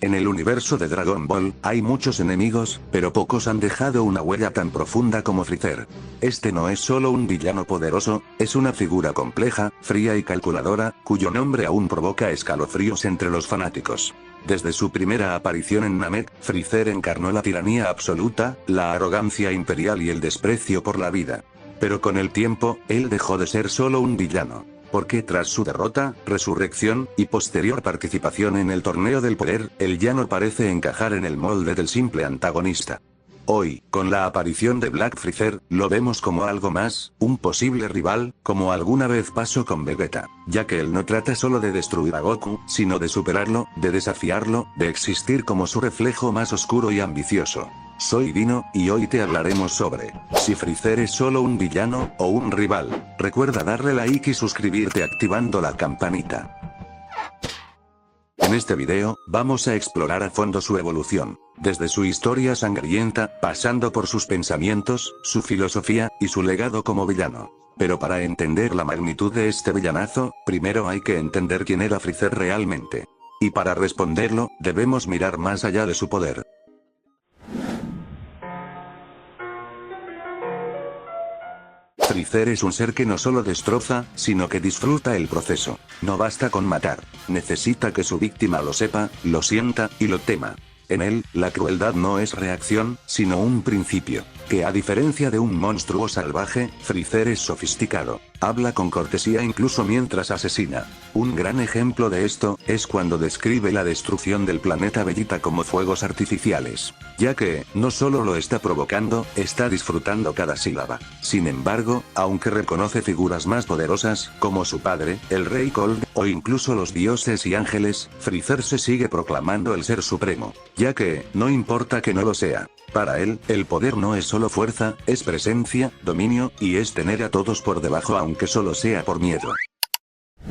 En el universo de Dragon Ball, hay muchos enemigos, pero pocos han dejado una huella tan profunda como Freezer. Este no es solo un villano poderoso, es una figura compleja, fría y calculadora, cuyo nombre aún provoca escalofríos entre los fanáticos. Desde su primera aparición en Namek, Freezer encarnó la tiranía absoluta, la arrogancia imperial y el desprecio por la vida. Pero con el tiempo, él dejó de ser solo un villano. Porque tras su derrota, resurrección, y posterior participación en el torneo del poder, él ya no parece encajar en el molde del simple antagonista. Hoy, con la aparición de Black Freezer, lo vemos como algo más, un posible rival, como alguna vez pasó con Vegeta, ya que él no trata solo de destruir a Goku, sino de superarlo, de desafiarlo, de existir como su reflejo más oscuro y ambicioso. Soy Dino, y hoy te hablaremos sobre si Freezer es solo un villano, o un rival. Recuerda darle like y suscribirte activando la campanita. En este video, vamos a explorar a fondo su evolución, desde su historia sangrienta, pasando por sus pensamientos, su filosofía, y su legado como villano. Pero para entender la magnitud de este villanazo, primero hay que entender quién era Freezer realmente. Y para responderlo, debemos mirar más allá de su poder. Freezer es un ser que no solo destroza, sino que disfruta el proceso. No basta con matar. Necesita que su víctima lo sepa, lo sienta, y lo tema. En él, la crueldad no es reacción, sino un principio. Que a diferencia de un monstruo salvaje, Freezer es sofisticado. Habla con cortesía incluso mientras asesina. Un gran ejemplo de esto, es cuando describe la destrucción del planeta Vegeta como fuegos artificiales. Ya que, no solo lo está provocando, está disfrutando cada sílaba. Sin embargo, aunque reconoce figuras más poderosas, como su padre, el Rey Cold, o incluso los dioses y ángeles, Freezer se sigue proclamando el ser supremo. Ya que, no importa que no lo sea. Para él, el poder no es solo fuerza, es presencia, dominio, y es tener a todos por debajo aunque solo sea por miedo.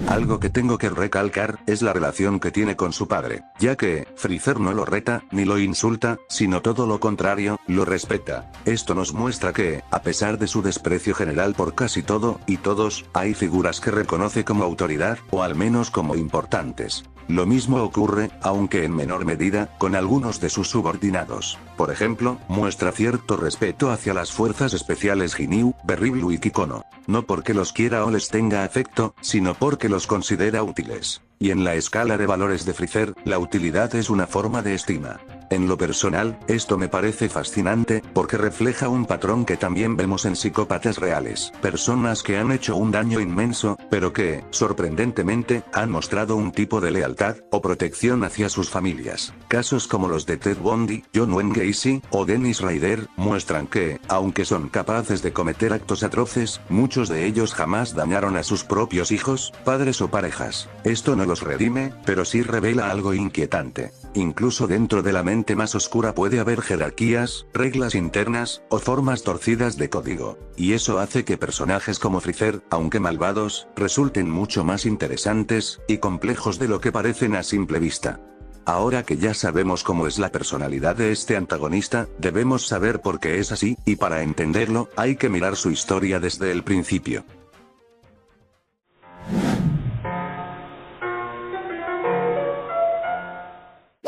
Algo que tengo que recalcar, es la relación que tiene con su padre, ya que, Freezer no lo reta, ni lo insulta, sino todo lo contrario, lo respeta. Esto nos muestra que, a pesar de su desprecio general por casi todo, y todos, hay figuras que reconoce como autoridad, o al menos como importantes. Lo mismo ocurre, aunque en menor medida, con algunos de sus subordinados. Por ejemplo, muestra cierto respeto hacia las fuerzas especiales Ginyu, Berry y Kikono. No porque los quiera o les tenga afecto, sino porque los considera útiles. Y en la escala de valores de Freezer, la utilidad es una forma de estima. En lo personal, esto me parece fascinante, porque refleja un patrón que también vemos en psicópatas reales. Personas que han hecho un daño inmenso, pero que, sorprendentemente, han mostrado un tipo de lealtad, o protección hacia sus familias. Casos como los de Ted Bundy, John Wayne Gacy, o Dennis Rader, muestran que, aunque son capaces de cometer actos atroces, muchos de ellos jamás dañaron a sus propios hijos, padres o parejas. Esto no los redime, pero sí revela algo inquietante. Incluso dentro de la mente más oscura puede haber jerarquías, reglas internas, o formas torcidas de código. Y eso hace que personajes como Freezer, aunque malvados, resulten mucho más interesantes, y complejos de lo que parecen a simple vista. Ahora que ya sabemos cómo es la personalidad de este antagonista, debemos saber por qué es así, y para entenderlo, hay que mirar su historia desde el principio.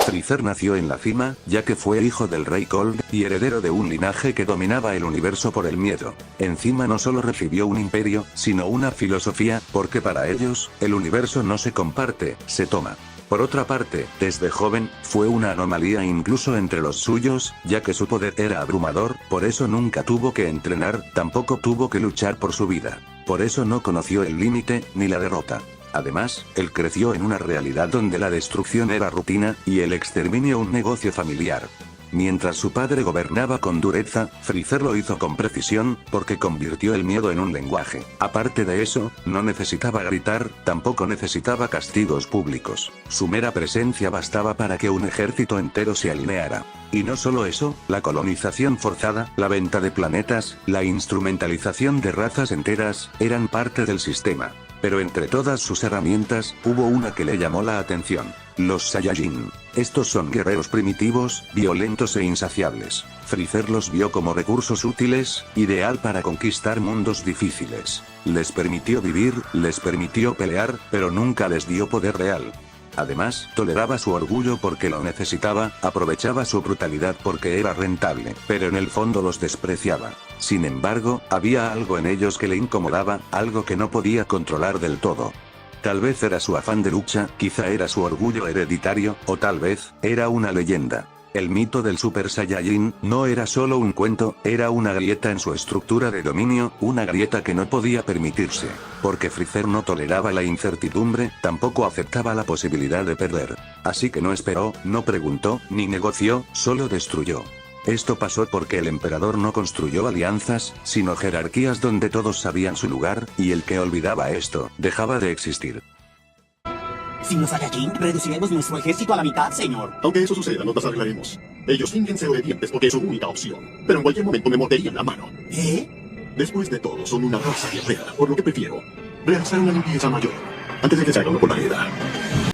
Freezer nació en la cima, ya que fue hijo del Rey Cold, y heredero de un linaje que dominaba el universo por el miedo. Encima no solo recibió un imperio, sino una filosofía, porque para ellos, el universo no se comparte, se toma. Por otra parte, desde joven, fue una anomalía incluso entre los suyos, ya que su poder era abrumador, por eso nunca tuvo que entrenar, tampoco tuvo que luchar por su vida. Por eso no conoció el límite, ni la derrota. Además, él creció en una realidad donde la destrucción era rutina, y el exterminio un negocio familiar. Mientras su padre gobernaba con dureza, Freezer lo hizo con precisión, porque convirtió el miedo en un lenguaje. Aparte de eso, no necesitaba gritar, tampoco necesitaba castigos públicos. Su mera presencia bastaba para que un ejército entero se alineara. Y no solo eso, la colonización forzada, la venta de planetas, la instrumentalización de razas enteras, eran parte del sistema. Pero entre todas sus herramientas, hubo una que le llamó la atención: los Saiyajin. Estos son guerreros primitivos, violentos e insaciables. Freezer los vio como recursos útiles, ideal para conquistar mundos difíciles. Les permitió vivir, les permitió pelear, pero nunca les dio poder real. Además, toleraba su orgullo porque lo necesitaba, aprovechaba su brutalidad porque era rentable, pero en el fondo los despreciaba. Sin embargo, había algo en ellos que le incomodaba, algo que no podía controlar del todo. Tal vez era su afán de lucha, quizá era su orgullo hereditario, o tal vez, era una leyenda. El mito del Super Saiyajin no era solo un cuento, era una grieta en su estructura de dominio, una grieta que no podía permitirse. Porque Freezer no toleraba la incertidumbre, tampoco aceptaba la posibilidad de perder. Así que no esperó, no preguntó, ni negoció, solo destruyó. Esto pasó porque el emperador no construyó alianzas, sino jerarquías donde todos sabían su lugar, y el que olvidaba esto, dejaba de existir. Sin los Saiyajin, reduciremos nuestro ejército a la mitad, señor. Aunque eso suceda, nos las arreglaremos. Ellos fingen ser obedientes porque es su única opción. Pero en cualquier momento me morderían la mano. ¿Eh? Después de todo, son una raza guerrera, por lo que prefiero realizar una limpieza mayor antes de que se haga una polvareda.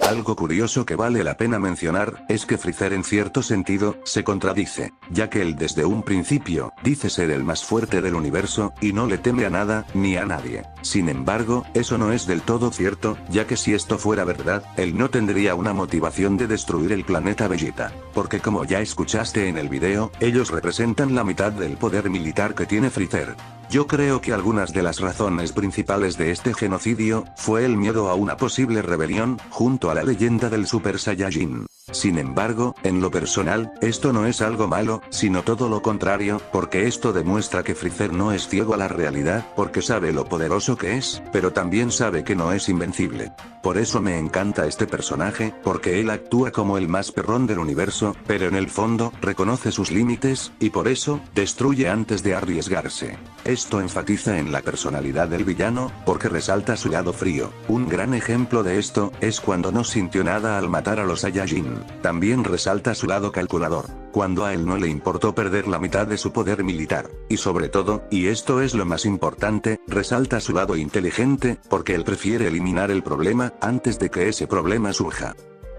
Algo curioso que vale la pena mencionar, es que Freezer en cierto sentido, se contradice, ya que él desde un principio, dice ser el más fuerte del universo, y no le teme a nada, ni a nadie. Sin embargo, eso no es del todo cierto, ya que si esto fuera verdad, él no tendría una motivación de destruir el planeta Vegeta. Porque como ya escuchaste en el video, ellos representan la mitad del poder militar que tiene Freezer. Yo creo que algunas de las razones principales de este genocidio, fue el miedo a una posible rebelión, junto a la leyenda del Super Saiyajin. Sin embargo, en lo personal, esto no es algo malo, sino todo lo contrario, porque esto demuestra que Freezer no es ciego a la realidad, porque sabe lo poderoso que es, pero también sabe que no es invencible. Por eso me encanta este personaje, porque él actúa como el más perrón del universo, pero en el fondo, reconoce sus límites, y por eso, destruye antes de arriesgarse. Esto enfatiza en la personalidad del villano, porque resalta su lado frío. Un gran ejemplo de esto, es cuando no sintió nada al matar a los Saiyajin. También resalta su lado calculador, cuando a él no le importó perder la mitad de su poder militar. Y sobre todo, y esto es lo más importante, resalta su lado inteligente, porque él prefiere eliminar el problema, antes de que ese problema surja.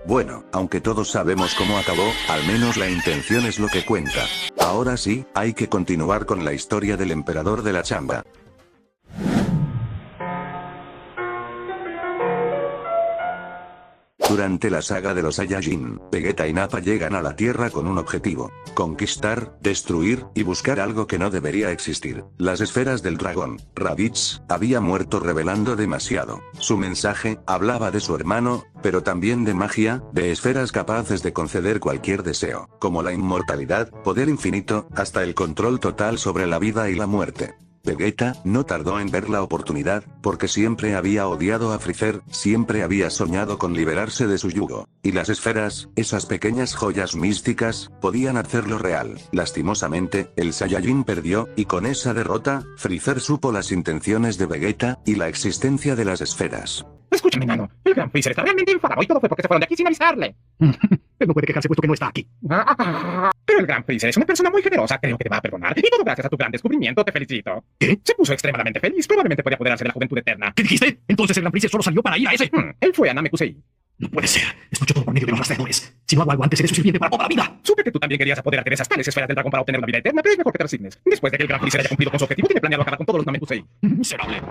Bueno, aunque todos sabemos cómo acabó, al menos la intención es lo que cuenta. Ahora sí, hay que continuar con la historia del emperador de la chamba. Durante la saga de los Saiyajin, Vegeta y Nappa llegan a la Tierra con un objetivo: conquistar, destruir, y buscar algo que no debería existir. Las esferas del dragón. Raditz había muerto revelando demasiado. Su mensaje, hablaba de su hermano, pero también de magia, de esferas capaces de conceder cualquier deseo, como la inmortalidad, poder infinito, hasta el control total sobre la vida y la muerte. Vegeta no tardó en ver la oportunidad, porque siempre había odiado a Freezer, siempre había soñado con liberarse de su yugo. Y las esferas, esas pequeñas joyas místicas, podían hacerlo real. Lastimosamente, el Saiyajin perdió, y con esa derrota, Freezer supo las intenciones de Vegeta, y la existencia de las esferas. Escúchame, enano. El gran Freezer está realmente enfadado y todo fue porque se fueron de aquí sin avisarle. Él no puede quejarse puesto que no está aquí. Pero el gran Freezer es una persona muy generosa. Creo que te va a perdonar. Y todo gracias a tu gran descubrimiento. Te felicito. ¿Qué? Se puso extremadamente feliz. Probablemente podría apoderarse de la juventud eterna. ¿Qué dijiste? Entonces el Gran Freezer solo salió para ir a ese. Él fue a Namekusei. No puede ser. Escucho todo por medio de los rastreadores. Si no hago algo antes, seré su sirviente para toda la vida. Supe que tú también querías apoderarte de esas tales esferas del dragón para obtener la vida eterna, pero es mejor que te resignes. Después de que el gran Freezer haya cumplido con su objetivo, tiene planeado acabar con todos los Namekusei. Miserable.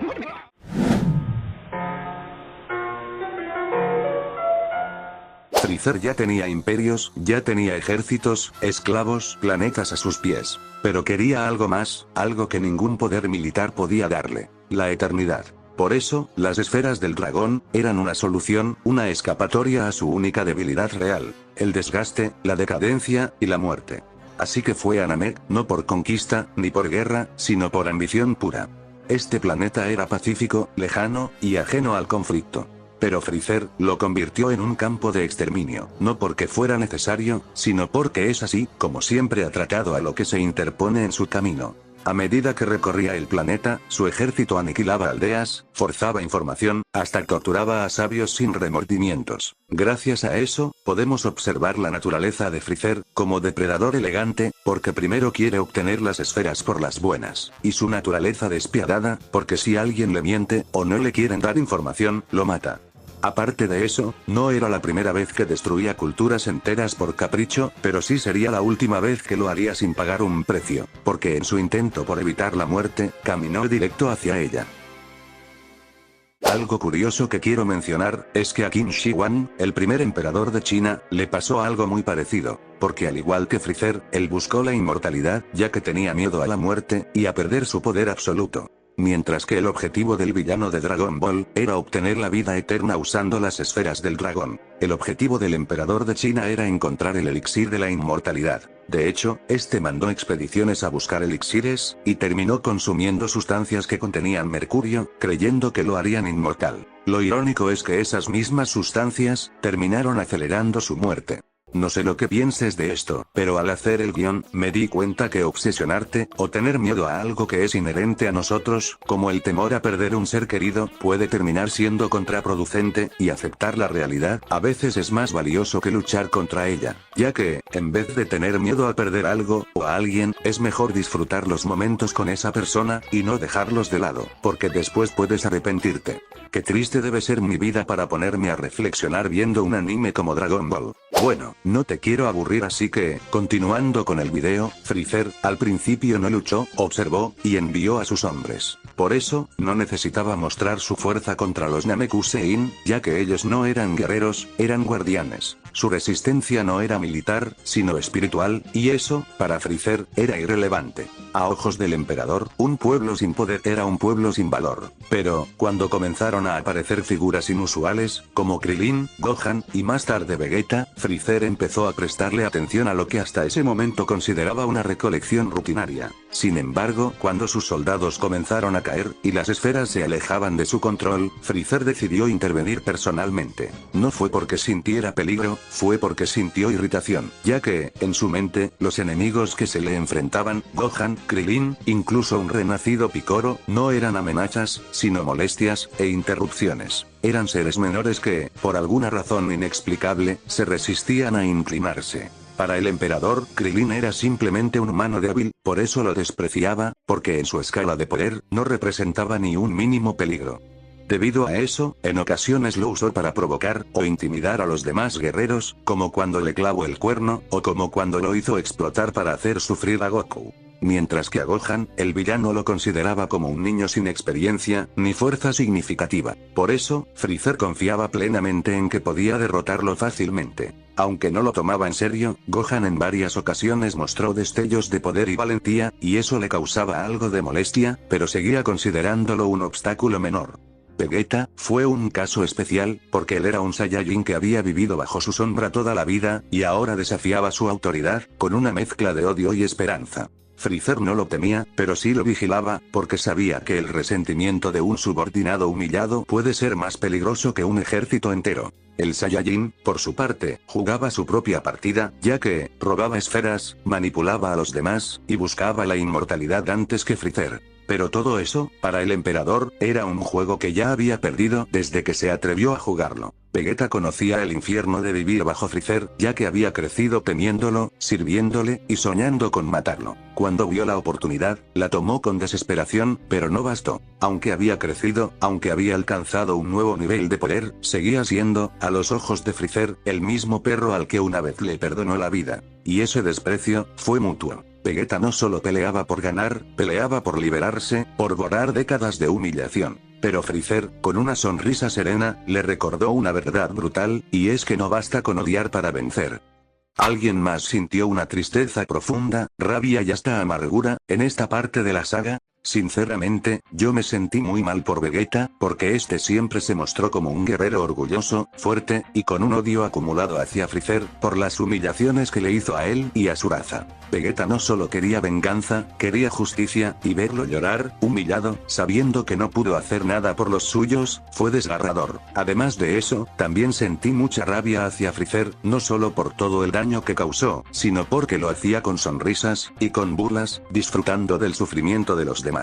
Freezer ya tenía imperios, ya tenía ejércitos, esclavos, planetas a sus pies. Pero quería algo más, algo que ningún poder militar podía darle: la eternidad. Por eso, las esferas del dragón, eran una solución, una escapatoria a su única debilidad real: el desgaste, la decadencia, y la muerte. Así que fue a Namek, no por conquista, ni por guerra, sino por ambición pura. Este planeta era pacífico, lejano, y ajeno al conflicto. Pero Freezer, lo convirtió en un campo de exterminio, no porque fuera necesario, sino porque es así, como siempre ha tratado a lo que se interpone en su camino. A medida que recorría el planeta, su ejército aniquilaba aldeas, forzaba información, hasta torturaba a sabios sin remordimientos. Gracias a eso, podemos observar la naturaleza de Freezer, como depredador elegante, porque primero quiere obtener las esferas por las buenas, y su naturaleza despiadada, porque si alguien le miente, o no le quieren dar información, lo mata. Aparte de eso, no era la primera vez que destruía culturas enteras por capricho, pero sí sería la última vez que lo haría sin pagar un precio, porque en su intento por evitar la muerte, caminó directo hacia ella. Algo curioso que quiero mencionar, es que a Qin Shi Huang, el primer emperador de China, le pasó algo muy parecido, porque al igual que Freezer, él buscó la inmortalidad, ya que tenía miedo a la muerte, y a perder su poder absoluto. Mientras que el objetivo del villano de Dragon Ball, era obtener la vida eterna usando las esferas del dragón. El objetivo del emperador de China era encontrar el elixir de la inmortalidad. De hecho, este mandó expediciones a buscar elixires, y terminó consumiendo sustancias que contenían mercurio, creyendo que lo harían inmortal. Lo irónico es que esas mismas sustancias, terminaron acelerando su muerte. No sé lo que pienses de esto, pero al hacer el guión, me di cuenta que obsesionarte, o tener miedo a algo que es inherente a nosotros, como el temor a perder un ser querido, puede terminar siendo contraproducente, y aceptar la realidad, a veces es más valioso que luchar contra ella, ya que, en vez de tener miedo a perder algo, o a alguien, es mejor disfrutar los momentos con esa persona, y no dejarlos de lado, porque después puedes arrepentirte. Qué triste debe ser mi vida para ponerme a reflexionar viendo un anime como Dragon Ball. Bueno, no te quiero aburrir, así que, continuando con el video, Freezer, al principio no luchó, observó, y envió a sus hombres. Por eso, no necesitaba mostrar su fuerza contra los Namekusein, ya que ellos no eran guerreros, eran guardianes. Su resistencia no era militar, sino espiritual, y eso, para Freezer, era irrelevante. A ojos del emperador, un pueblo sin poder era un pueblo sin valor. Pero, cuando comenzaron a aparecer figuras inusuales, como Krillin, Gohan, y más tarde Vegeta, Freezer empezó a prestarle atención a lo que hasta ese momento consideraba una recolección rutinaria. Sin embargo, cuando sus soldados comenzaron a caer, y las esferas se alejaban de su control, Freezer decidió intervenir personalmente. No fue porque sintiera peligro, fue porque sintió irritación, ya que, en su mente, los enemigos que se le enfrentaban, Gohan, Krillin, incluso un renacido Piccolo, no eran amenazas, sino molestias, e interrupciones. Eran seres menores que, por alguna razón inexplicable, se resistían a inclinarse. Para el emperador, Krillin era simplemente un humano débil, por eso lo despreciaba, porque en su escala de poder, no representaba ni un mínimo peligro. Debido a eso, en ocasiones lo usó para provocar o intimidar a los demás guerreros, como cuando le clavó el cuerno, o como cuando lo hizo explotar para hacer sufrir a Goku. Mientras que a Gohan, el villano lo consideraba como un niño sin experiencia, ni fuerza significativa. Por eso, Freezer confiaba plenamente en que podía derrotarlo fácilmente. Aunque no lo tomaba en serio, Gohan en varias ocasiones mostró destellos de poder y valentía, y eso le causaba algo de molestia, pero seguía considerándolo un obstáculo menor. Vegeta, fue un caso especial, porque él era un Saiyajin que había vivido bajo su sombra toda la vida, y ahora desafiaba su autoridad, con una mezcla de odio y esperanza. Freezer no lo temía, pero sí lo vigilaba, porque sabía que el resentimiento de un subordinado humillado puede ser más peligroso que un ejército entero. El Saiyajin, por su parte, jugaba su propia partida, ya que, robaba esferas, manipulaba a los demás, y buscaba la inmortalidad antes que Freezer. Pero todo eso, para el emperador, era un juego que ya había perdido desde que se atrevió a jugarlo. Vegeta conocía el infierno de vivir bajo Freezer, ya que había crecido temiéndolo, sirviéndole, y soñando con matarlo. Cuando vio la oportunidad, la tomó con desesperación, pero no bastó. Aunque había crecido, aunque había alcanzado un nuevo nivel de poder, seguía siendo, a los ojos de Freezer, el mismo perro al que una vez le perdonó la vida. Y ese desprecio, fue mutuo. Vegeta no solo peleaba por ganar, peleaba por liberarse, por borrar décadas de humillación. Pero Freezer, con una sonrisa serena, le recordó una verdad brutal, y es que no basta con odiar para vencer. Alguien más sintió una tristeza profunda, rabia y hasta amargura, en esta parte de la saga. Sinceramente, yo me sentí muy mal por Vegeta, porque este siempre se mostró como un guerrero orgulloso, fuerte, y con un odio acumulado hacia Freezer, por las humillaciones que le hizo a él y a su raza. Vegeta no solo quería venganza, quería justicia, y verlo llorar, humillado, sabiendo que no pudo hacer nada por los suyos, fue desgarrador. Además de eso, también sentí mucha rabia hacia Freezer, no solo por todo el daño que causó, sino porque lo hacía con sonrisas, y con burlas, disfrutando del sufrimiento de los demás.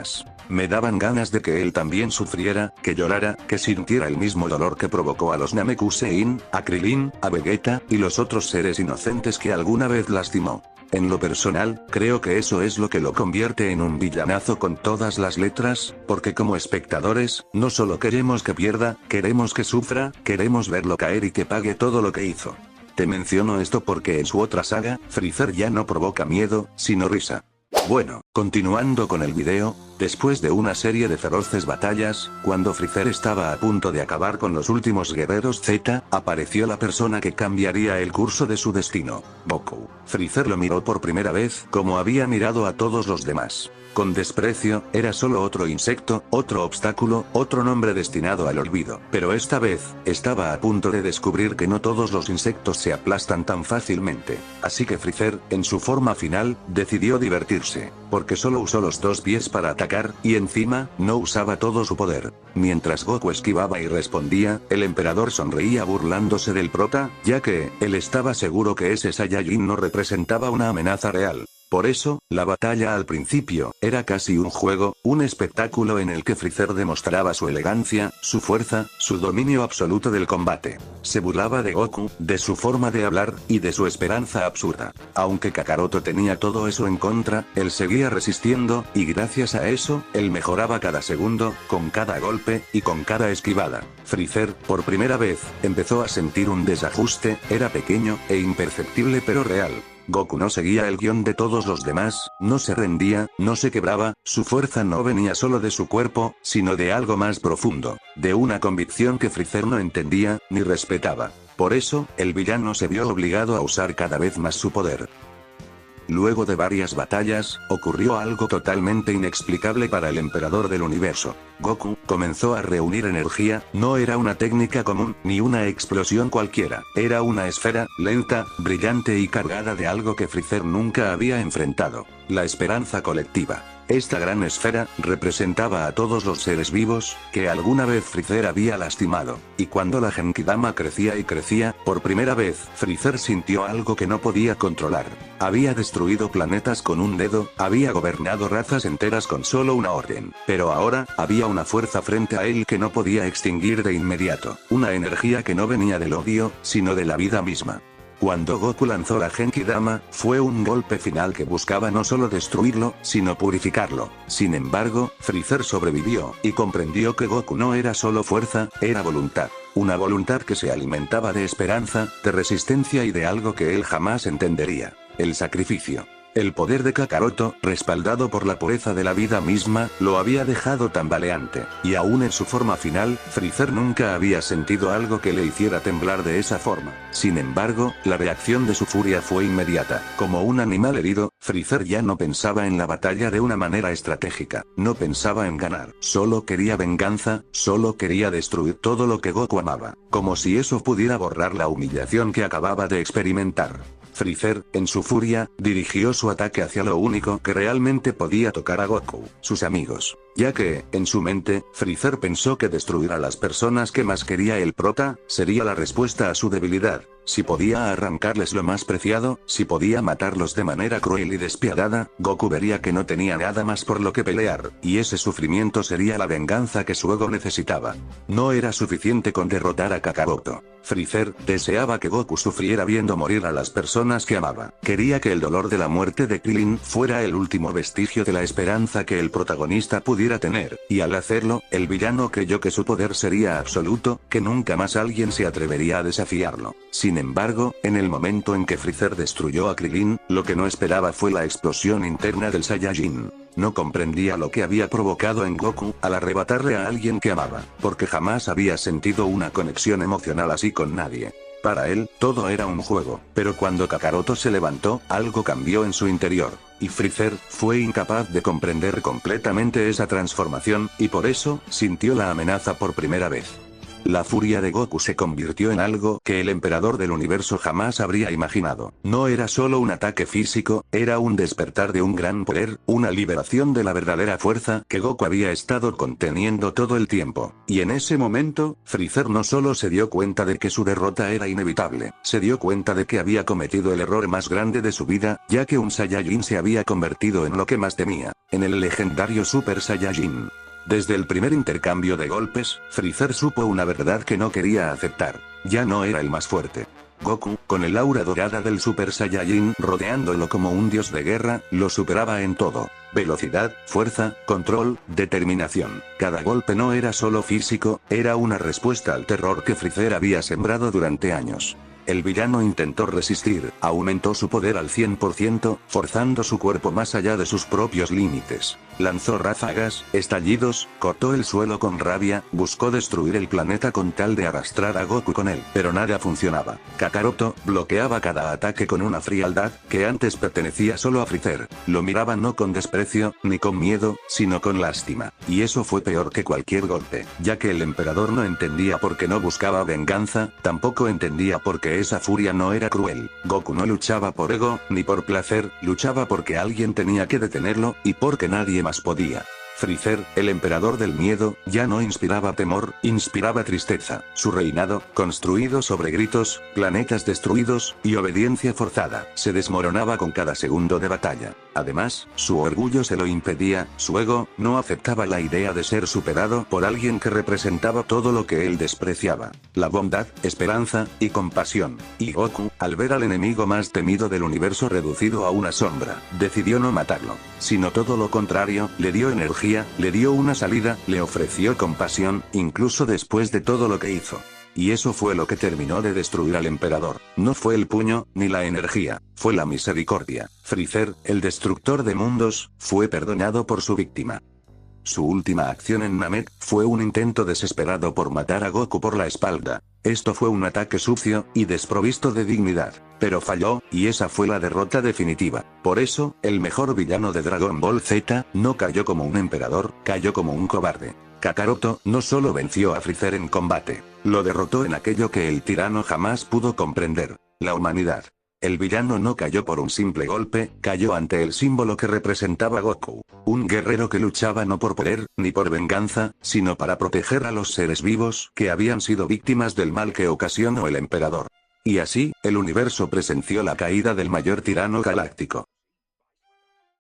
Me daban ganas de que él también sufriera, que llorara, que sintiera el mismo dolor que provocó a los Namekusein, a Krillin, a Vegeta, y los otros seres inocentes que alguna vez lastimó. En lo personal, creo que eso es lo que lo convierte en un villanazo con todas las letras, porque como espectadores, no solo queremos que pierda, queremos que sufra, queremos verlo caer y que pague todo lo que hizo. Te menciono esto porque en su otra saga, Freezer ya no provoca miedo, sino risa. Bueno, continuando con el video, después de una serie de feroces batallas, cuando Freezer estaba a punto de acabar con los últimos guerreros Z, apareció la persona que cambiaría el curso de su destino, Goku. Freezer lo miró por primera vez como había mirado a todos los demás. Con desprecio, era solo otro insecto, otro obstáculo, otro nombre destinado al olvido. Pero esta vez, estaba a punto de descubrir que no todos los insectos se aplastan tan fácilmente. Así que Freezer, en su forma final, decidió divertirse, porque solo usó los dos pies para atacar, y encima, no usaba todo su poder. Mientras Goku esquivaba y respondía, el emperador sonreía burlándose del prota, ya que, él estaba seguro que ese Saiyajin no representaba una amenaza real. Por eso, la batalla al principio, era casi un juego, un espectáculo en el que Freezer demostraba su elegancia, su fuerza, su dominio absoluto del combate. Se burlaba de Goku, de su forma de hablar, y de su esperanza absurda. Aunque Kakaroto tenía todo eso en contra, él seguía resistiendo, y gracias a eso, él mejoraba cada segundo, con cada golpe, y con cada esquivada. Freezer, por primera vez, empezó a sentir un desajuste, era pequeño, e imperceptible pero real. Goku no seguía el guión de todos los demás, no se rendía, no se quebraba, su fuerza no venía solo de su cuerpo, sino de algo más profundo, de una convicción que Freezer no entendía, ni respetaba. Por eso, el villano se vio obligado a usar cada vez más su poder. Luego de varias batallas, ocurrió algo totalmente inexplicable para el emperador del universo. Goku comenzó a reunir energía, no era una técnica común, ni una explosión cualquiera, era una esfera, lenta, brillante y cargada de algo que Freezer nunca había enfrentado, la esperanza colectiva. Esta gran esfera, representaba a todos los seres vivos, que alguna vez Freezer había lastimado, y cuando la Genkidama crecía y crecía, por primera vez, Freezer sintió algo que no podía controlar. Había destruido planetas con un dedo, había gobernado razas enteras con solo una orden, pero ahora, había una fuerza frente a él que no podía extinguir de inmediato, una energía que no venía del odio, sino de la vida misma. Cuando Goku lanzó la Genkidama, fue un golpe final que buscaba no solo destruirlo, sino purificarlo. Sin embargo, Freezer sobrevivió, y comprendió que Goku no era solo fuerza, era voluntad. Una voluntad que se alimentaba de esperanza, de resistencia y de algo que él jamás entendería: el sacrificio. El poder de Kakaroto, respaldado por la pureza de la vida misma, lo había dejado tambaleante, y aún en su forma final, Freezer nunca había sentido algo que le hiciera temblar de esa forma. Sin embargo, la reacción de su furia fue inmediata. Como un animal herido, Freezer ya no pensaba en la batalla de una manera estratégica, no pensaba en ganar, solo quería venganza, solo quería destruir todo lo que Goku amaba, como si eso pudiera borrar la humillación que acababa de experimentar. Freezer, en su furia, dirigió su ataque hacia lo único que realmente podía tocar a Goku, sus amigos. Ya que, en su mente, Freezer pensó que destruir a las personas que más quería el prota, sería la respuesta a su debilidad. Si podía arrancarles lo más preciado, si podía matarlos de manera cruel y despiadada, Goku vería que no tenía nada más por lo que pelear, y ese sufrimiento sería la venganza que su ego necesitaba. No era suficiente con derrotar a Kakaroto. Freezer deseaba que Goku sufriera viendo morir a las personas que amaba. Quería que el dolor de la muerte de Krillin fuera el último vestigio de la esperanza que el protagonista pudiera tener, y al hacerlo, el villano creyó que su poder sería absoluto, que nunca más alguien se atrevería a desafiarlo. Sin embargo, en el momento en que Freezer destruyó a Krillin, lo que no esperaba fue la explosión interna del Saiyajin. No comprendía lo que había provocado en Goku al arrebatarle a alguien que amaba, porque jamás había sentido una conexión emocional así con nadie. Para él, todo era un juego, pero cuando Kakaroto se levantó, algo cambió en su interior, y Freezer fue incapaz de comprender completamente esa transformación, y por eso, sintió la amenaza por primera vez. La furia de Goku se convirtió en algo que el emperador del universo jamás habría imaginado. No era solo un ataque físico, era un despertar de un gran poder, una liberación de la verdadera fuerza que Goku había estado conteniendo todo el tiempo. Y en ese momento, Freezer no solo se dio cuenta de que su derrota era inevitable, se dio cuenta de que había cometido el error más grande de su vida, ya que un Saiyajin se había convertido en lo que más temía, en el legendario Super Saiyajin. Desde el primer intercambio de golpes, Freezer supo una verdad que no quería aceptar. Ya no era el más fuerte. Goku, con el aura dorada del Super Saiyajin rodeándolo como un dios de guerra, lo superaba en todo. Velocidad, fuerza, control, determinación. Cada golpe no era solo físico, era una respuesta al terror que Freezer había sembrado durante años. El villano intentó resistir, aumentó su poder al 100%, forzando su cuerpo más allá de sus propios límites. Lanzó ráfagas, estallidos, cortó el suelo con rabia, buscó destruir el planeta con tal de arrastrar a Goku con él, pero nada funcionaba. Kakaroto bloqueaba cada ataque con una frialdad que antes pertenecía solo a Freezer. Lo miraba no con desprecio, ni con miedo, sino con lástima. Y eso fue peor que cualquier golpe, ya que el emperador no entendía por qué no buscaba venganza, tampoco entendía por qué esa furia no era cruel. Goku no luchaba por ego, ni por placer, luchaba porque alguien tenía que detenerlo, y porque nadie más podía. Freezer, el emperador del miedo, ya no inspiraba temor, inspiraba tristeza. Su reinado, construido sobre gritos, planetas destruidos, y obediencia forzada, se desmoronaba con cada segundo de batalla. Además, su orgullo se lo impedía, su ego, no aceptaba la idea de ser superado por alguien que representaba todo lo que él despreciaba. La bondad, esperanza, y compasión. Y Goku, al ver al enemigo más temido del universo reducido a una sombra, decidió no matarlo, sino todo lo contrario, le dio energía, le dio una salida, le ofreció compasión, incluso después de todo lo que hizo. Y eso fue lo que terminó de destruir al emperador. No fue el puño, ni la energía, fue la misericordia. Freezer, el destructor de mundos, fue perdonado por su víctima. Su última acción en Namek fue un intento desesperado por matar a Goku por la espalda. Esto fue un ataque sucio y desprovisto de dignidad, pero falló, y esa fue la derrota definitiva. Por eso, el mejor villano de Dragon Ball Z no cayó como un emperador, cayó como un cobarde. Kakaroto no solo venció a Freezer en combate, lo derrotó en aquello que el tirano jamás pudo comprender: la humanidad. El villano no cayó por un simple golpe, cayó ante el símbolo que representaba Goku. Un guerrero que luchaba no por poder, ni por venganza, sino para proteger a los seres vivos que habían sido víctimas del mal que ocasionó el emperador. Y así, el universo presenció la caída del mayor tirano galáctico.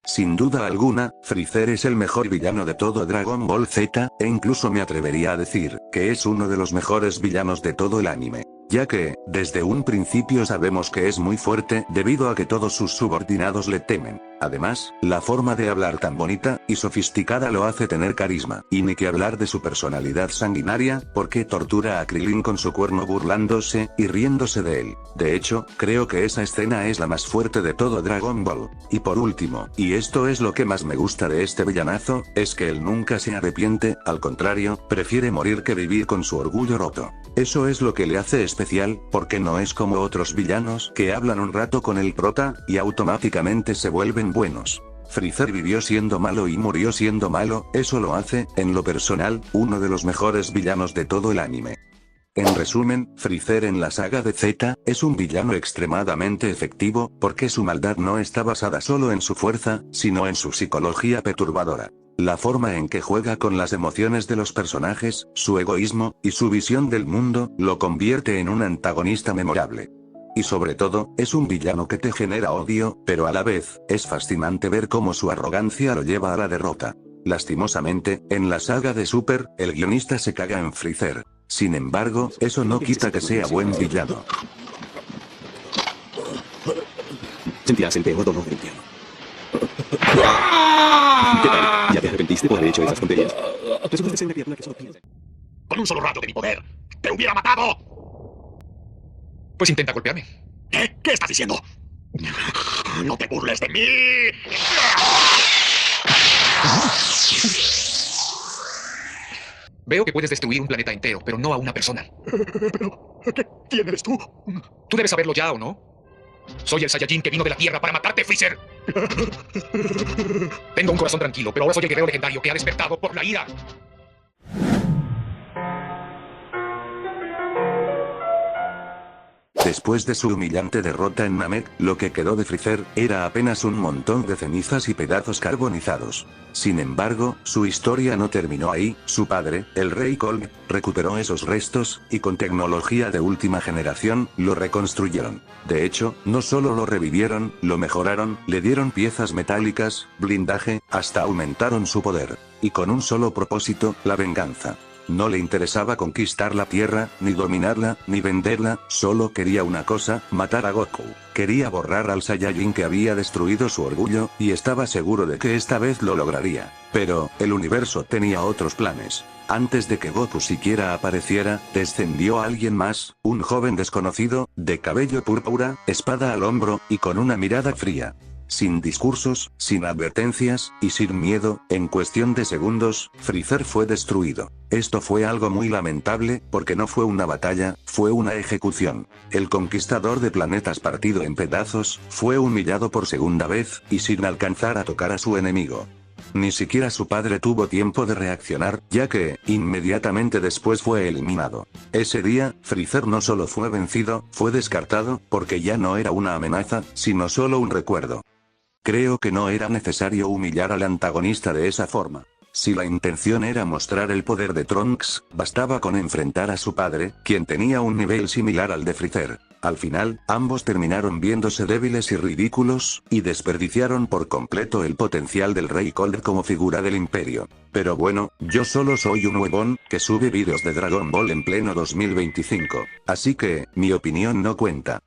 Sin duda alguna, Freezer es el mejor villano de todo Dragon Ball Z, e incluso me atrevería a decir que es uno de los mejores villanos de todo el anime, ya que, desde un principio sabemos que es muy fuerte debido a que todos sus subordinados le temen. Además, la forma de hablar tan bonita y sofisticada lo hace tener carisma. Y ni que hablar de su personalidad sanguinaria, porque tortura a Krillin con su cuerno burlándose y riéndose de él. De hecho, creo que esa escena es la más fuerte de todo Dragon Ball. Y por último, y esto es lo que más me gusta de este villanazo, es que él nunca se arrepiente, al contrario, prefiere morir que vivir con su orgullo roto. Eso es lo que le hace especial, porque no es como otros villanos que hablan un rato con el prota, y automáticamente se vuelven buenos. Freezer vivió siendo malo y murió siendo malo, eso lo hace, en lo personal, uno de los mejores villanos de todo el anime. En resumen, Freezer en la saga de Z, es un villano extremadamente efectivo, porque su maldad no está basada solo en su fuerza, sino en su psicología perturbadora. La forma en que juega con las emociones de los personajes, su egoísmo, y su visión del mundo, lo convierte en un antagonista memorable. Y sobre todo, es un villano que te genera odio, pero a la vez, es fascinante ver cómo su arrogancia lo lleva a la derrota. Lastimosamente, en la saga de Super, el guionista se caga en Freezer. Sin embargo, eso no quita que sea buen villano. Sentirás el peor dolor del infierno. ¿Qué tal? ¿Ya te arrepentiste por haber hecho esas tonterías? Resulta ser una criatura que solo piensa. Con un solo rayo de mi poder, ¡te hubiera matado! Pues intenta golpearme. ¿Qué? ¿Qué estás diciendo? ¡No te burles de mí! Veo que puedes destruir un planeta entero, pero no a una persona. Pero, ¿quién eres tú? Tú debes saberlo ya, ¿o no? Soy el Saiyajin que vino de la Tierra para matarte, Freezer. Tengo un corazón tranquilo, pero ahora soy el guerrero legendario que ha despertado por la ira. Después de su humillante derrota en Namek, lo que quedó de Freezer era apenas un montón de cenizas y pedazos carbonizados. Sin embargo, su historia no terminó ahí. Su padre, el rey Kolb, recuperó esos restos, y con tecnología de última generación, lo reconstruyeron. De hecho, no solo lo revivieron, lo mejoraron, le dieron piezas metálicas, blindaje, hasta aumentaron su poder. Y con un solo propósito, la venganza. No le interesaba conquistar la Tierra, ni dominarla, ni venderla, solo quería una cosa: matar a Goku. Quería borrar al Saiyajin que había destruido su orgullo, y estaba seguro de que esta vez lo lograría. Pero, el universo tenía otros planes. Antes de que Goku siquiera apareciera, descendió alguien más, un joven desconocido, de cabello púrpura, espada al hombro, y con una mirada fría. Sin discursos, sin advertencias, y sin miedo, en cuestión de segundos, Freezer fue destruido. Esto fue algo muy lamentable, porque no fue una batalla, fue una ejecución. El conquistador de planetas partido en pedazos, fue humillado por segunda vez, y sin alcanzar a tocar a su enemigo. Ni siquiera su padre tuvo tiempo de reaccionar, ya que, inmediatamente después fue eliminado. Ese día, Freezer no solo fue vencido, fue descartado, porque ya no era una amenaza, sino solo un recuerdo. Creo que no era necesario humillar al antagonista de esa forma. Si la intención era mostrar el poder de Trunks, bastaba con enfrentar a su padre, quien tenía un nivel similar al de Freezer. Al final, ambos terminaron viéndose débiles y ridículos, y desperdiciaron por completo el potencial del Rey Cold como figura del imperio. Pero bueno, yo solo soy un huevón, que sube vídeos de Dragon Ball en pleno 2025. Así que, mi opinión no cuenta.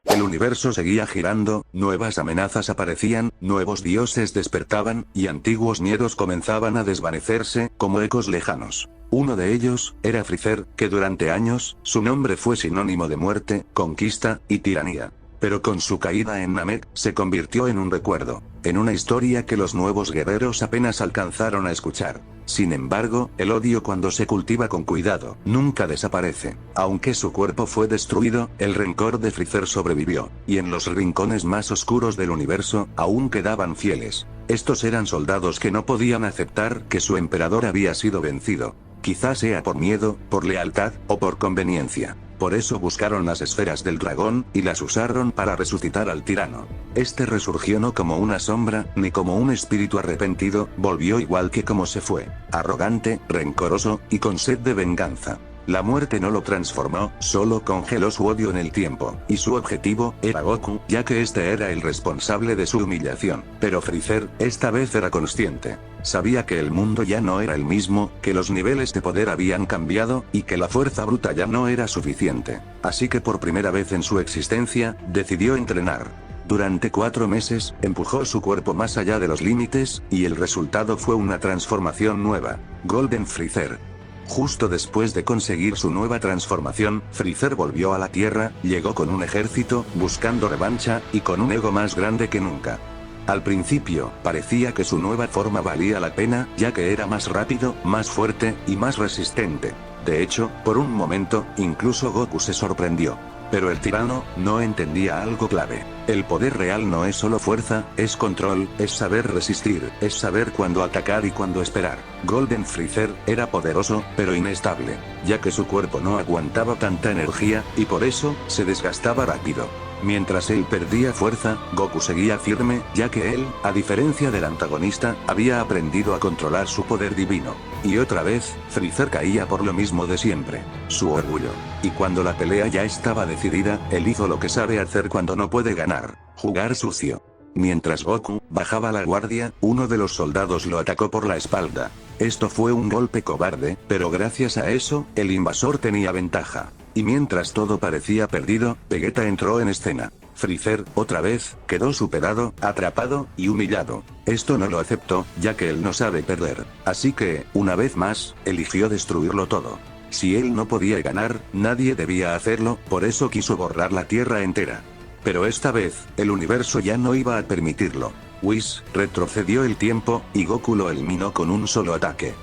El universo seguía girando, nuevas amenazas aparecían, nuevos dioses despertaban, y antiguos miedos comenzaban a desvanecerse, como ecos lejanos. Uno de ellos, era Freezer, que durante años, su nombre fue sinónimo de muerte, conquista, y tiranía. Pero con su caída en Namek, se convirtió en un recuerdo, en una historia que los nuevos guerreros apenas alcanzaron a escuchar. Sin embargo, el odio cuando se cultiva con cuidado, nunca desaparece. Aunque su cuerpo fue destruido, el rencor de Freezer sobrevivió, y en los rincones más oscuros del universo, aún quedaban fieles. Estos eran soldados que no podían aceptar que su emperador había sido vencido. Quizás sea por miedo, por lealtad, o por conveniencia. Por eso buscaron las esferas del dragón, y las usaron para resucitar al tirano. Este resurgió no como una sombra, ni como un espíritu arrepentido, volvió igual que como se fue. Arrogante, rencoroso, y con sed de venganza. La muerte no lo transformó, solo congeló su odio en el tiempo, y su objetivo, era Goku, ya que este era el responsable de su humillación. Pero Freezer, esta vez era consciente. Sabía que el mundo ya no era el mismo, que los niveles de poder habían cambiado, y que la fuerza bruta ya no era suficiente. Así que por primera vez en su existencia, decidió entrenar. Durante 4 meses, empujó su cuerpo más allá de los límites, y el resultado fue una transformación nueva. Golden Freezer. Justo después de conseguir su nueva transformación, Freezer volvió a la Tierra, llegó con un ejército, buscando revancha, y con un ego más grande que nunca. Al principio, parecía que su nueva forma valía la pena, ya que era más rápido, más fuerte, y más resistente. De hecho, por un momento, incluso Goku se sorprendió. Pero el tirano, no entendía algo clave. El poder real no es solo fuerza, es control, es saber resistir, es saber cuándo atacar y cuándo esperar. Golden Freezer, era poderoso, pero inestable, ya que su cuerpo no aguantaba tanta energía, y por eso, se desgastaba rápido. Mientras él perdía fuerza, Goku seguía firme, ya que él, a diferencia del antagonista, había aprendido a controlar su poder divino. Y otra vez, Freezer caía por lo mismo de siempre, su orgullo. Y cuando la pelea ya estaba decidida, él hizo lo que sabe hacer cuando no puede ganar, jugar sucio. Mientras Goku bajaba la guardia, uno de los soldados lo atacó por la espalda. Esto fue un golpe cobarde, pero gracias a eso, el invasor tenía ventaja. Y mientras todo parecía perdido, Vegeta entró en escena. Freezer, otra vez, quedó superado, atrapado, y humillado. Esto no lo aceptó, ya que él no sabe perder. Así que, una vez más, eligió destruirlo todo. Si él no podía ganar, nadie debía hacerlo, por eso quiso borrar la Tierra entera. Pero esta vez, el universo ya no iba a permitirlo. Whis retrocedió el tiempo, y Goku lo eliminó con un solo ataque.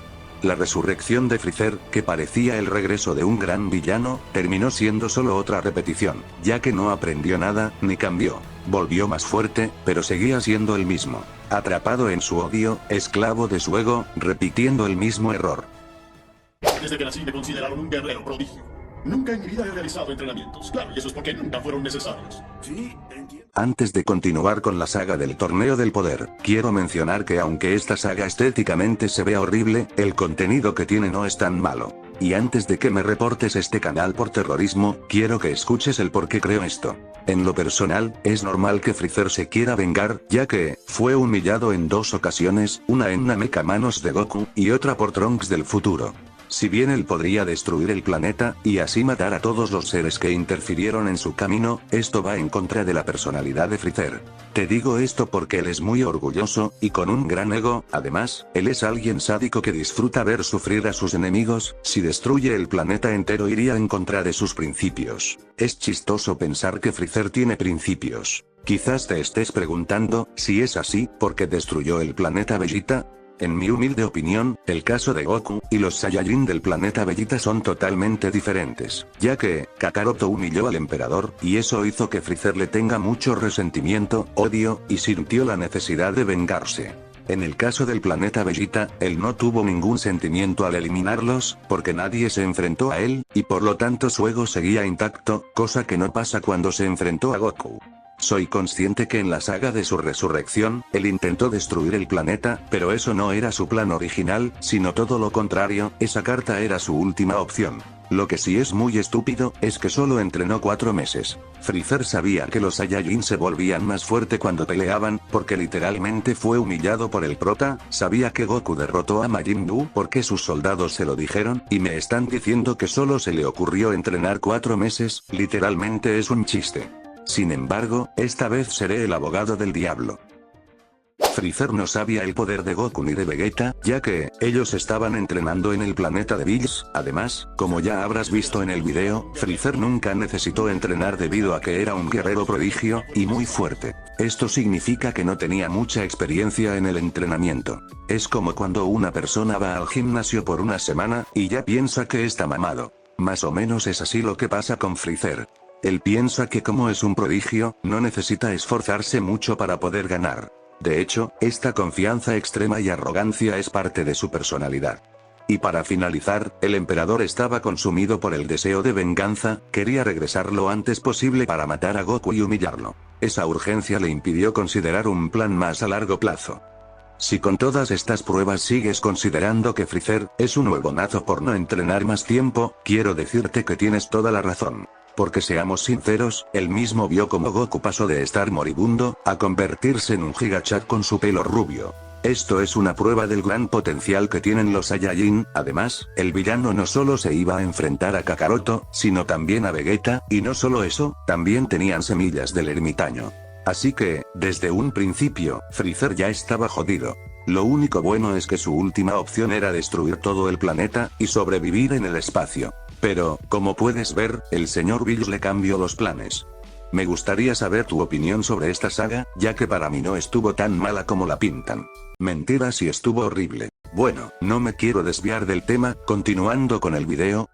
La resurrección de Freezer, que parecía el regreso de un gran villano, terminó siendo solo otra repetición, ya que no aprendió nada, ni cambió. Volvió más fuerte, pero seguía siendo el mismo. Atrapado en su odio, esclavo de su ego, repitiendo el mismo error. Desde que nací me consideraron un guerrero prodigio. Nunca en mi vida he realizado entrenamientos. Claro, y eso es porque nunca fueron necesarios. Sí, entiendo. Antes de continuar con la saga del Torneo del Poder, quiero mencionar que aunque esta saga estéticamente se vea horrible, el contenido que tiene no es tan malo. Y antes de que me reportes este canal por terrorismo, quiero que escuches el por qué creo esto. En lo personal, es normal que Freezer se quiera vengar, ya que fue humillado en 2 ocasiones, una en Namek a manos de Goku, y otra por Trunks del futuro. Si bien él podría destruir el planeta, y así matar a todos los seres que interfirieron en su camino, esto va en contra de la personalidad de Freezer. Te digo esto porque él es muy orgulloso, y con un gran ego. Además, él es alguien sádico que disfruta ver sufrir a sus enemigos. Si destruye el planeta entero iría en contra de sus principios. Es chistoso pensar que Freezer tiene principios. Quizás te estés preguntando, si es así, ¿por qué destruyó el planeta Vegeta? En mi humilde opinión, el caso de Goku y los Saiyajin del planeta Vegeta son totalmente diferentes, ya que Kakaroto humilló al emperador, y eso hizo que Freezer le tenga mucho resentimiento, odio, y sintió la necesidad de vengarse. En el caso del planeta Vegeta, él no tuvo ningún sentimiento al eliminarlos, porque nadie se enfrentó a él, y por lo tanto su ego seguía intacto, cosa que no pasa cuando se enfrentó a Goku. Soy consciente que en la saga de su resurrección, él intentó destruir el planeta, pero eso no era su plan original, sino todo lo contrario, esa carta era su última opción. Lo que sí es muy estúpido, es que solo entrenó 4 meses. Freezer sabía que los Saiyajin se volvían más fuerte cuando peleaban, porque literalmente fue humillado por el prota. Sabía que Goku derrotó a Majin Buu porque sus soldados se lo dijeron, y me están diciendo que solo se le ocurrió entrenar 4 meses, literalmente es un chiste. Sin embargo, esta vez seré el abogado del diablo. Freezer no sabía el poder de Goku ni de Vegeta, ya que ellos estaban entrenando en el planeta de Bills. Además, como ya habrás visto en el video, Freezer nunca necesitó entrenar debido a que era un guerrero prodigio, y muy fuerte. Esto significa que no tenía mucha experiencia en el entrenamiento. Es como cuando una persona va al gimnasio por una semana, y ya piensa que está mamado. Más o menos es así lo que pasa con Freezer. Él piensa que como es un prodigio, no necesita esforzarse mucho para poder ganar. De hecho, esta confianza extrema y arrogancia es parte de su personalidad. Y para finalizar, el emperador estaba consumido por el deseo de venganza, quería regresar lo antes posible para matar a Goku y humillarlo. Esa urgencia le impidió considerar un plan más a largo plazo. Si con todas estas pruebas sigues considerando que Freezer es un huevonazo por no entrenar más tiempo, quiero decirte que tienes toda la razón. Porque seamos sinceros, él mismo vio como Goku pasó de estar moribundo, a convertirse en un gigachat con su pelo rubio. Esto es una prueba del gran potencial que tienen los Saiyajin. Además, el villano no solo se iba a enfrentar a Kakaroto, sino también a Vegeta, y no solo eso, también tenían semillas del ermitaño. Así que, desde un principio, Freezer ya estaba jodido. Lo único bueno es que su última opción era destruir todo el planeta, y sobrevivir en el espacio. Pero, como puedes ver, el señor Bills le cambió los planes. Me gustaría saber tu opinión sobre esta saga, ya que para mí no estuvo tan mala como la pintan. Mentira si estuvo horrible. Bueno, no me quiero desviar del tema, continuando con el video.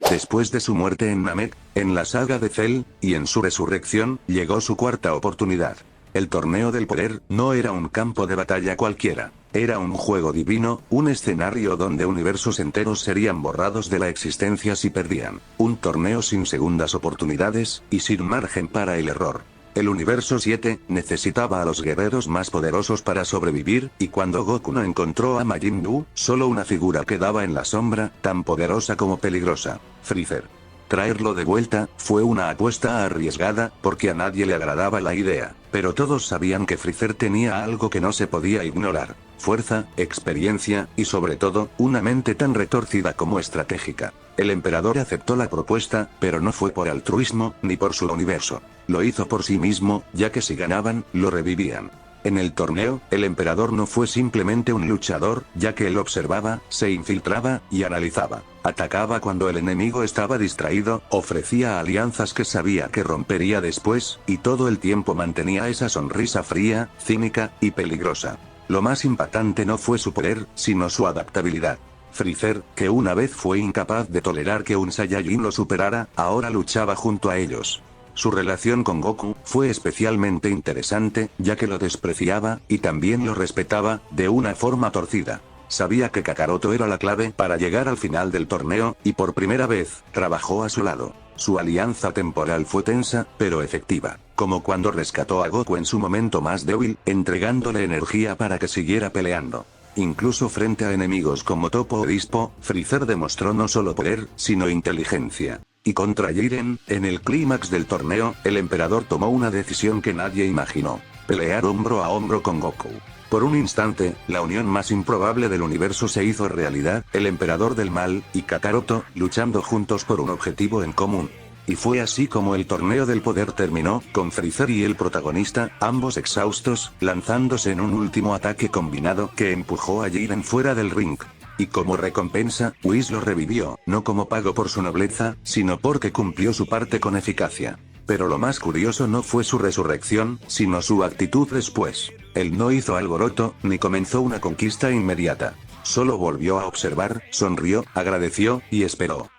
Después de su muerte en Namek, en la saga de Cell, y en su resurrección, llegó su cuarta oportunidad. El torneo del poder no era un campo de batalla cualquiera. Era un juego divino, un escenario donde universos enteros serían borrados de la existencia si perdían. Un torneo sin segundas oportunidades, y sin margen para el error. El universo 7 necesitaba a los guerreros más poderosos para sobrevivir, y cuando Goku no encontró a Majin Buu, solo una figura quedaba en la sombra, tan poderosa como peligrosa: Freezer. Traerlo de vuelta fue una apuesta arriesgada, porque a nadie le agradaba la idea, pero todos sabían que Freezer tenía algo que no se podía ignorar: fuerza, experiencia, y sobre todo, una mente tan retorcida como estratégica. El emperador aceptó la propuesta, pero no fue por altruismo, ni por su universo. Lo hizo por sí mismo, ya que si ganaban, lo revivían. En el torneo, el emperador no fue simplemente un luchador, ya que él observaba, se infiltraba, y analizaba. Atacaba cuando el enemigo estaba distraído, ofrecía alianzas que sabía que rompería después, y todo el tiempo mantenía esa sonrisa fría, cínica, y peligrosa. Lo más impactante no fue su poder, sino su adaptabilidad. Freezer, que una vez fue incapaz de tolerar que un Saiyajin lo superara, ahora luchaba junto a ellos. Su relación con Goku fue especialmente interesante, ya que lo despreciaba, y también lo respetaba, de una forma torcida. Sabía que Kakaroto era la clave para llegar al final del torneo, y por primera vez, trabajó a su lado. Su alianza temporal fue tensa, pero efectiva, como cuando rescató a Goku en su momento más débil, entregándole energía para que siguiera peleando. Incluso frente a enemigos como Toppo o Dispo, Freezer demostró no solo poder, sino inteligencia. Y contra Jiren, en el clímax del torneo, el emperador tomó una decisión que nadie imaginó: pelear hombro a hombro con Goku. Por un instante, la unión más improbable del universo se hizo realidad, el emperador del mal, y Kakaroto, luchando juntos por un objetivo en común. Y fue así como el torneo del poder terminó, con Freezer y el protagonista, ambos exhaustos, lanzándose en un último ataque combinado que empujó a Jiren fuera del ring. Y como recompensa, Whis lo revivió, no como pago por su nobleza, sino porque cumplió su parte con eficacia. Pero lo más curioso no fue su resurrección, sino su actitud después. Él no hizo alboroto, ni comenzó una conquista inmediata. Solo volvió a observar, sonrió, agradeció, y esperó.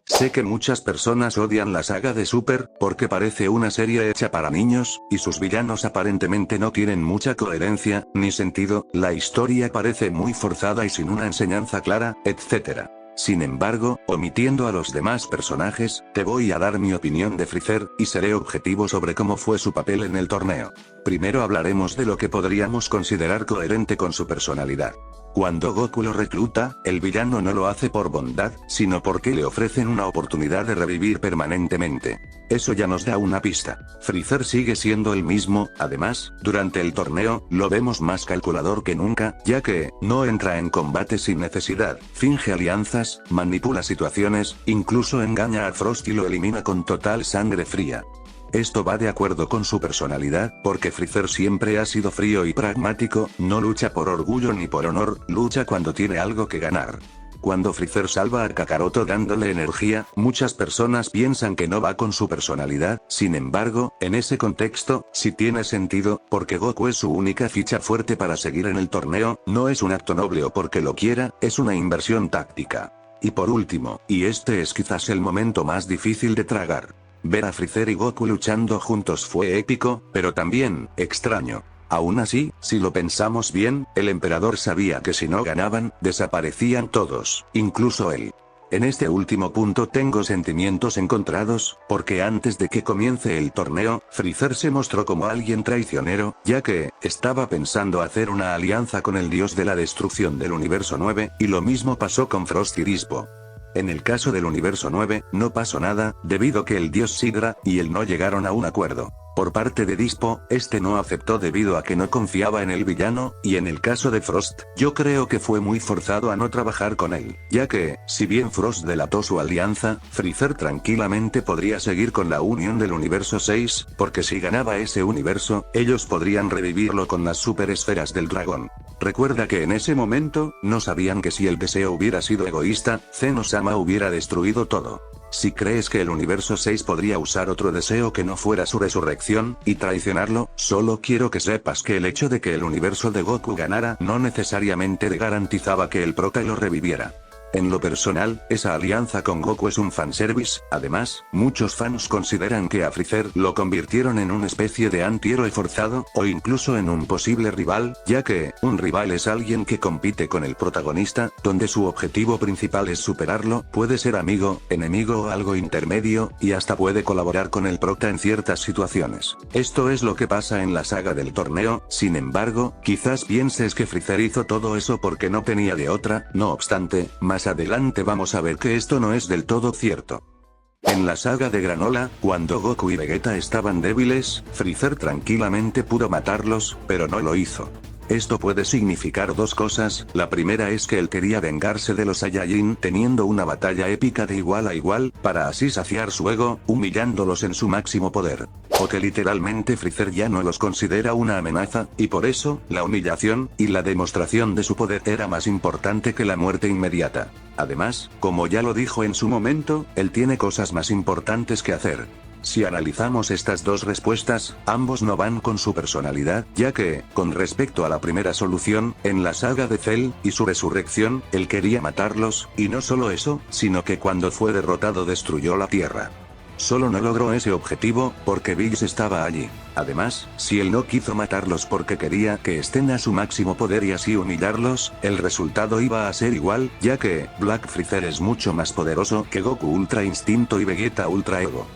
Sé que muchas personas odian la saga de Super, porque parece una serie hecha para niños, y sus villanos aparentemente no tienen mucha coherencia, ni sentido, la historia parece muy forzada y sin una enseñanza clara, etc. Sin embargo, omitiendo a los demás personajes, te voy a dar mi opinión de Freezer, y seré objetivo sobre cómo fue su papel en el torneo. Primero hablaremos de lo que podríamos considerar coherente con su personalidad. Cuando Goku lo recluta, el villano no lo hace por bondad, sino porque le ofrecen una oportunidad de revivir permanentemente. Eso ya nos da una pista. Freezer sigue siendo el mismo, además, durante el torneo, lo vemos más calculador que nunca, ya que, no entra en combate sin necesidad, finge alianzas, manipula situaciones, incluso engaña a Frost y lo elimina con total sangre fría. Esto va de acuerdo con su personalidad, porque Freezer siempre ha sido frío y pragmático, no lucha por orgullo ni por honor, lucha cuando tiene algo que ganar. Cuando Freezer salva a Kakaroto dándole energía, muchas personas piensan que no va con su personalidad, sin embargo, en ese contexto, sí tiene sentido, porque Goku es su única ficha fuerte para seguir en el torneo, no es un acto noble o porque lo quiera, es una inversión táctica. Y por último, y este es quizás el momento más difícil de tragar. Ver a Freezer y Goku luchando juntos fue épico, pero también, extraño. Aún así, si lo pensamos bien, el emperador sabía que si no ganaban, desaparecían todos, incluso él. En este último punto tengo sentimientos encontrados, porque antes de que comience el torneo, Freezer se mostró como alguien traicionero, ya que, estaba pensando hacer una alianza con el dios de la destrucción del universo 9, y lo mismo pasó con Frost y Dispo. En el caso del universo 9, no pasó nada, debido que el dios Sidra y él no llegaron a un acuerdo. Por parte de Dispo, este no aceptó debido a que no confiaba en el villano, y en el caso de Frost, yo creo que fue muy forzado a no trabajar con él, ya que, si bien Frost delató su alianza, Freezer tranquilamente podría seguir con la unión del universo 6, porque si ganaba ese universo, ellos podrían revivirlo con las super esferas del dragón. Recuerda que en ese momento, no sabían que si el deseo hubiera sido egoísta, Zeno-sama hubiera destruido todo. Si crees que el universo 6 podría usar otro deseo que no fuera su resurrección, y traicionarlo, solo quiero que sepas que el hecho de que el universo de Goku ganara no necesariamente le garantizaba que el prota lo reviviera. En lo personal, esa alianza con Goku es un fanservice, además, muchos fans consideran que a Freezer lo convirtieron en una especie de antihéroe forzado, o incluso en un posible rival, ya que, un rival es alguien que compite con el protagonista, donde su objetivo principal es superarlo, puede ser amigo, enemigo o algo intermedio, y hasta puede colaborar con el prota en ciertas situaciones. Esto es lo que pasa en la saga del torneo, sin embargo, quizás pienses que Freezer hizo todo eso porque no tenía de otra, no obstante, más adelante vamos a ver que esto no es del todo cierto. En la saga de Granola, cuando Goku y Vegeta estaban débiles, Freezer tranquilamente pudo matarlos, pero no lo hizo. Esto puede significar dos cosas, la primera es que él quería vengarse de los Saiyajin teniendo una batalla épica de igual a igual, para así saciar su ego, humillándolos en su máximo poder. O que literalmente Freezer ya no los considera una amenaza, y por eso, la humillación, y la demostración de su poder era más importante que la muerte inmediata. Además, como ya lo dijo en su momento, él tiene cosas más importantes que hacer. Si analizamos estas dos respuestas, ambos no van con su personalidad, ya que, con respecto a la primera solución, en la saga de Cell, y su resurrección, él quería matarlos, y no solo eso, sino que cuando fue derrotado destruyó la Tierra. Solo no logró ese objetivo, porque Bills estaba allí. Además, si él no quiso matarlos porque quería que estén a su máximo poder y así humillarlos, el resultado iba a ser igual, ya que, Black Freezer es mucho más poderoso que Goku Ultra Instinto y Vegeta Ultra Ego.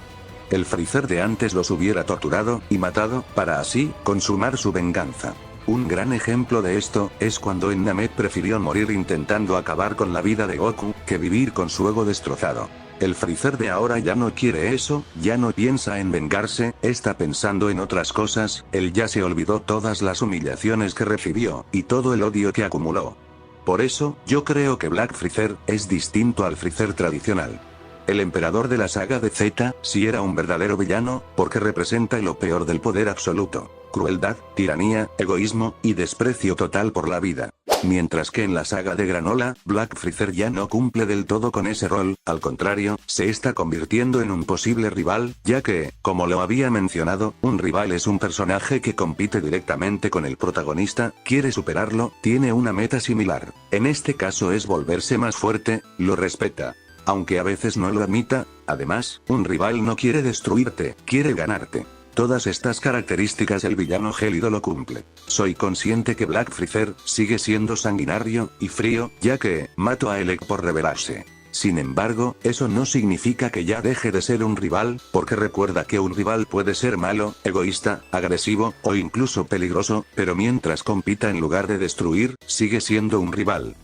El Freezer de antes los hubiera torturado y matado, para así, consumar su venganza. Un gran ejemplo de esto, es cuando Namek prefirió morir intentando acabar con la vida de Goku, que vivir con su ego destrozado. El Freezer de ahora ya no quiere eso, ya no piensa en vengarse, está pensando en otras cosas, él ya se olvidó todas las humillaciones que recibió, y todo el odio que acumuló. Por eso, yo creo que Black Freezer es distinto al Freezer tradicional. El emperador de la saga de Z, sí era un verdadero villano, porque representa lo peor del poder absoluto: crueldad, tiranía, egoísmo, y desprecio total por la vida. Mientras que en la saga de Granola, Black Freezer ya no cumple del todo con ese rol, al contrario, se está convirtiendo en un posible rival, ya que, como lo había mencionado, un rival es un personaje que compite directamente con el protagonista, quiere superarlo, tiene una meta similar. En este caso es volverse más fuerte, lo respeta. Aunque a veces no lo admita, además, un rival no quiere destruirte, quiere ganarte. Todas estas características el villano gélido lo cumple. Soy consciente que Black Freezer sigue siendo sanguinario y frío, ya que mató a Elec por rebelarse. Sin embargo, eso no significa que ya deje de ser un rival, porque recuerda que un rival puede ser malo, egoísta, agresivo, o incluso peligroso, pero mientras compita en lugar de destruir, sigue siendo un rival.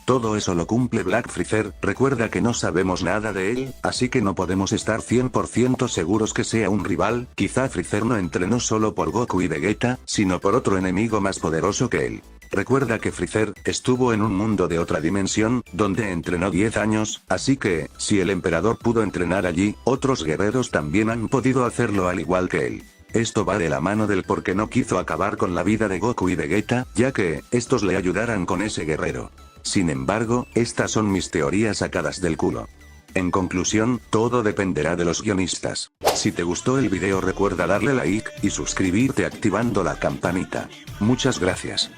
Todo eso lo cumple Black Freezer, recuerda que no sabemos nada de él, así que no podemos estar 100% seguros que sea un rival, quizá Freezer no entrenó solo por Goku y Vegeta, sino por otro enemigo más poderoso que él. Recuerda que Freezer estuvo en un mundo de otra dimensión, donde entrenó 10 años, así que, si el emperador pudo entrenar allí, otros guerreros también han podido hacerlo al igual que él. Esto va de la mano del por qué no quiso acabar con la vida de Goku y Vegeta, ya que, estos le ayudaran con ese guerrero. Sin embargo, estas son mis teorías sacadas del culo. En conclusión, todo dependerá de los guionistas. Si te gustó el video recuerda darle like, y suscribirte activando la campanita. Muchas gracias.